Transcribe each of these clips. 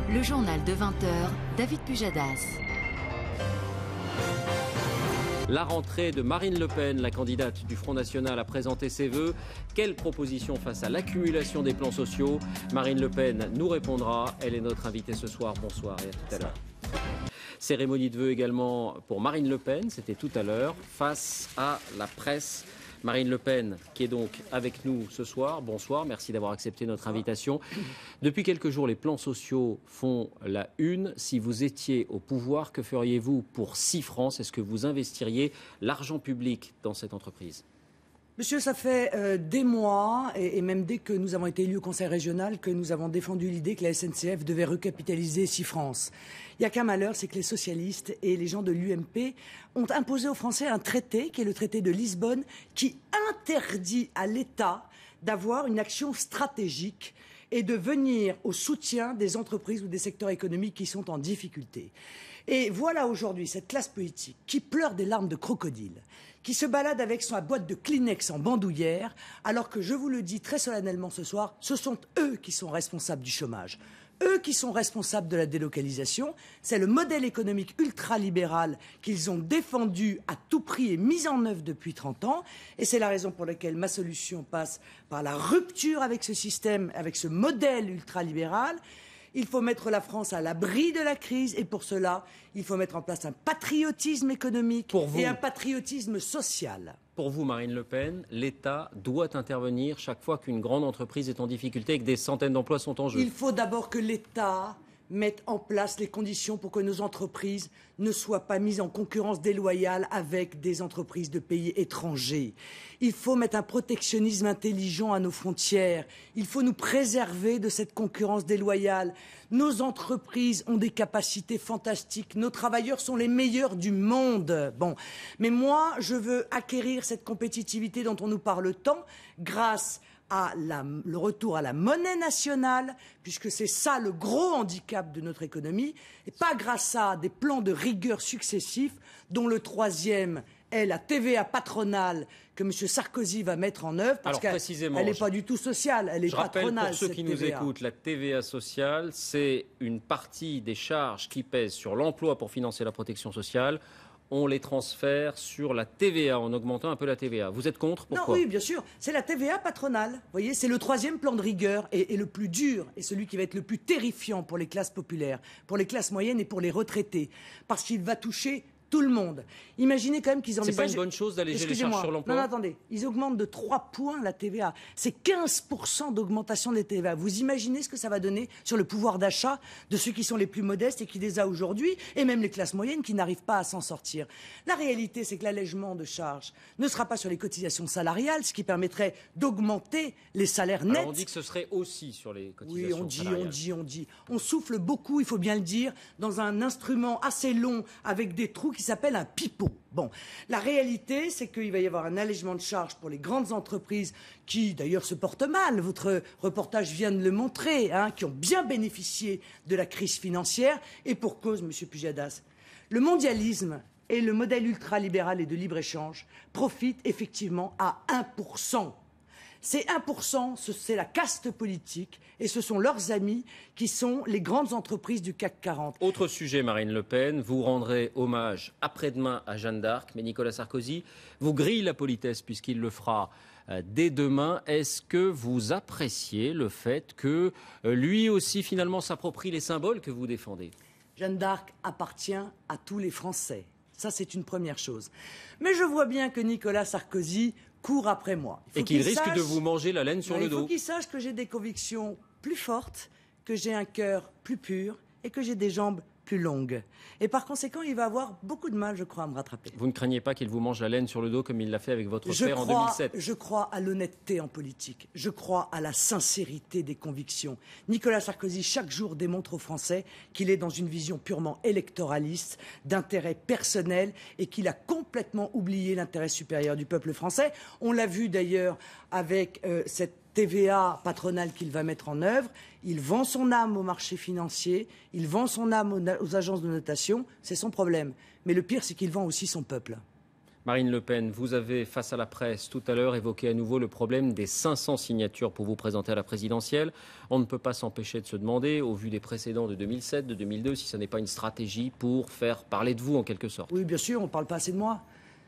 Le journal de 20h, David Pujadas. La rentrée de Marine Le Pen, la candidate du Front National, a présenté ses vœux. Quelles propositions face à l'accumulation des plans sociaux? Marine Le Pen nous répondra. Elle est notre invitée ce soir. Bonsoir et à tout à l'heure. Cérémonie de vœux également pour Marine Le Pen, c'était tout à l'heure, face à la presse. Marine Le Pen, qui est donc avec nous ce soir. Bonsoir, merci d'avoir accepté notre invitation. Depuis quelques jours, les plans sociaux font la une. Si vous étiez au pouvoir, que feriez-vous pour 6 francs? Est-ce que vous investiriez l'argent public dans cette entreprise? Monsieur, ça fait des mois, et même dès que nous avons été élus au Conseil régional, que nous avons défendu l'idée que la SNCF devait recapitaliser 6 francs. Il n'y a qu'un malheur, c'est que les socialistes et les gens de l'UMP ont imposé aux Français un traité, qui est le traité de Lisbonne, qui interdit à l'État d'avoir une action stratégique et de venir au soutien des entreprises ou des secteurs économiques qui sont en difficulté. Et voilà aujourd'hui cette classe politique qui pleure des larmes de crocodile, qui se balade avec sa boîte de Kleenex en bandoulière, alors que je vous le dis très solennellement ce soir, ce sont eux qui sont responsables du chômage. Eux qui sont responsables de la délocalisation, c'est le modèle économique ultralibéral qu'ils ont défendu à tout prix et mis en œuvre depuis 30 ans. Et c'est la raison pour laquelle ma solution passe par la rupture avec ce système, avec ce modèle ultralibéral. Il faut mettre la France à l'abri de la crise et pour cela, il faut mettre en place un patriotisme économique et un patriotisme social. Pour vous, Marine Le Pen, l'État doit intervenir chaque fois qu'une grande entreprise est en difficulté et que des centaines d'emplois sont en jeu. Il faut d'abord que l'État mette en place les conditions pour que nos entreprises ne soient pas mises en concurrence déloyale avec des entreprises de pays étrangers. Il faut mettre un protectionnisme intelligent à nos frontières. Il faut nous préserver de cette concurrence déloyale. Nos entreprises ont des capacités fantastiques. Nos travailleurs sont les meilleurs du monde. Bon, mais moi, je veux acquérir cette compétitivité dont on nous parle tant grâce à le retour à la monnaie nationale, puisque c'est ça le gros handicap de notre économie, et pas grâce à des plans de rigueur successifs, dont le troisième est la TVA patronale que M. Sarkozy va mettre en œuvre, parce qu'elle n'est pas du tout sociale, elle est patronale. Je rappelle pour ceux qui nous écoutent, la TVA sociale, c'est une partie des charges qui pèsent sur l'emploi pour financer la protection sociale. On les transfère sur la TVA, en augmentant un peu la TVA. Vous êtes contre? Pourquoi? Non, oui, bien sûr. C'est la TVA patronale. Vous voyez, c'est le troisième plan de rigueur et le plus dur et celui qui va être le plus terrifiant pour les classes populaires, pour les classes moyennes et pour les retraités. Parce qu'il va toucher tout le monde. Imaginez quand même qu'ils envisagent... C'est pas une bonne chose d'alléger les charges sur l'emploi? Non, attendez. Ils augmentent de 3 points la TVA. C'est 15% d'augmentation des TVA. Vous imaginez ce que ça va donner sur le pouvoir d'achat de ceux qui sont les plus modestes et qui les a aujourd'hui, et même les classes moyennes qui n'arrivent pas à s'en sortir. La réalité, c'est que l'allègement de charges ne sera pas sur les cotisations salariales, ce qui permettrait d'augmenter les salaires nets. Alors on dit que ce serait aussi sur les cotisations salariales. Oui, on dit. On souffle beaucoup, il faut bien le dire, dans un instrument assez long avec des trous qui s'appelle un pipeau. Bon, la réalité, c'est qu'il va y avoir un allègement de charges pour les grandes entreprises qui, d'ailleurs, se portent mal. Votre reportage vient de le montrer, qui ont bien bénéficié de la crise financière. Et pour cause, Monsieur Pujadas, le mondialisme et le modèle ultralibéral et de libre-échange profitent effectivement à 1%. Ces 1%, c'est la caste politique et ce sont leurs amis qui sont les grandes entreprises du CAC 40. Autre sujet, Marine Le Pen, vous rendrez hommage après-demain à Jeanne d'Arc, mais Nicolas Sarkozy vous grille la politesse puisqu'il le fera dès demain. Est-ce que vous appréciez le fait que lui aussi finalement s'approprie les symboles que vous défendez? Jeanne d'Arc appartient à tous les Français. Ça, c'est une première chose. Mais je vois bien que Nicolas Sarkozy court après moi. Et qu'il risque de vous manger la laine sur le dos. Il faut qu'il sache que j'ai des convictions plus fortes, que j'ai un cœur plus pur et que j'ai des jambes plus longues. Et par conséquent, il va avoir beaucoup de mal, je crois, à me rattraper. Vous ne craignez pas qu'il vous mange la laine sur le dos comme il l'a fait avec votre père en 2007? Je crois à l'honnêteté en politique. Je crois à la sincérité des convictions. Nicolas Sarkozy, chaque jour, démontre aux Français qu'il est dans une vision purement électoraliste, d'intérêt personnel, et qu'il a complètement oublié l'intérêt supérieur du peuple français. On l'a vu d'ailleurs avec cette TVA patronale qu'il va mettre en œuvre. Il vend son âme au marché financier, il vend son âme aux agences de notation, c'est son problème. Mais le pire, c'est qu'il vend aussi son peuple. Marine Le Pen, vous avez, face à la presse, tout à l'heure, évoqué à nouveau le problème des 500 signatures pour vous présenter à la présidentielle. On ne peut pas s'empêcher de se demander, au vu des précédents de 2007, de 2002, si ce n'est pas une stratégie pour faire parler de vous, en quelque sorte. Oui, bien sûr, on ne parle pas assez de moi.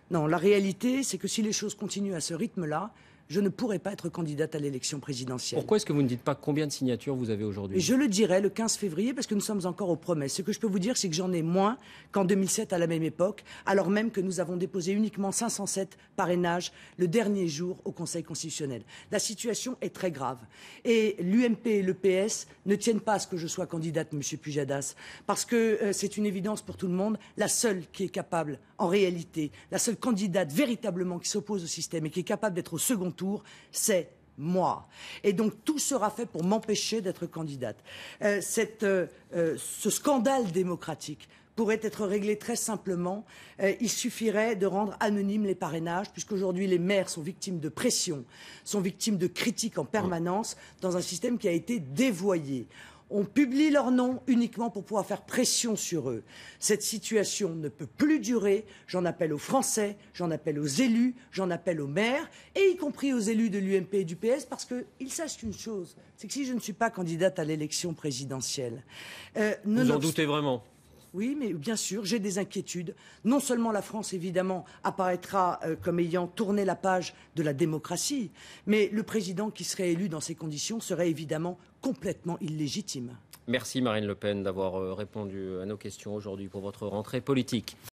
Non, la réalité, c'est que si les choses continuent à ce rythme-là, je ne pourrai pas être candidate à l'élection présidentielle. Pourquoi est-ce que vous ne dites pas combien de signatures vous avez aujourd'hui? Et je le dirai le 15 février parce que nous sommes encore aux promesses. Ce que je peux vous dire, c'est que j'en ai moins qu'en 2007 à la même époque, alors même que nous avons déposé uniquement 507 parrainages le dernier jour au Conseil constitutionnel. La situation est très grave. Et l'UMP et le PS ne tiennent pas à ce que je sois candidate, M. Pujadas, parce que c'est une évidence pour tout le monde. La seule qui est capable, en réalité, la seule candidate véritablement qui s'oppose au système et qui est capable d'être au second tour, c'est moi. Et donc tout sera fait pour m'empêcher d'être candidate. Ce scandale démocratique pourrait être réglé très simplement. Il suffirait de rendre anonymes les parrainages, puisqu'aujourd'hui les maires sont victimes de pression, sont victimes de critiques en permanence dans un système qui a été dévoyé. On publie leurs noms uniquement pour pouvoir faire pression sur eux. Cette situation ne peut plus durer. J'en appelle aux Français, j'en appelle aux élus, j'en appelle aux maires, et y compris aux élus de l'UMP et du PS, parce qu'ils sachent une chose, c'est que si je ne suis pas candidate à l'élection présidentielle... vous en doutez vraiment? Oui, mais bien sûr, j'ai des inquiétudes. Non seulement la France, évidemment, apparaîtra comme ayant tourné la page de la démocratie, mais le président qui serait élu dans ces conditions serait évidemment complètement illégitime. Merci Marine Le Pen d'avoir répondu à nos questions aujourd'hui pour votre rentrée politique.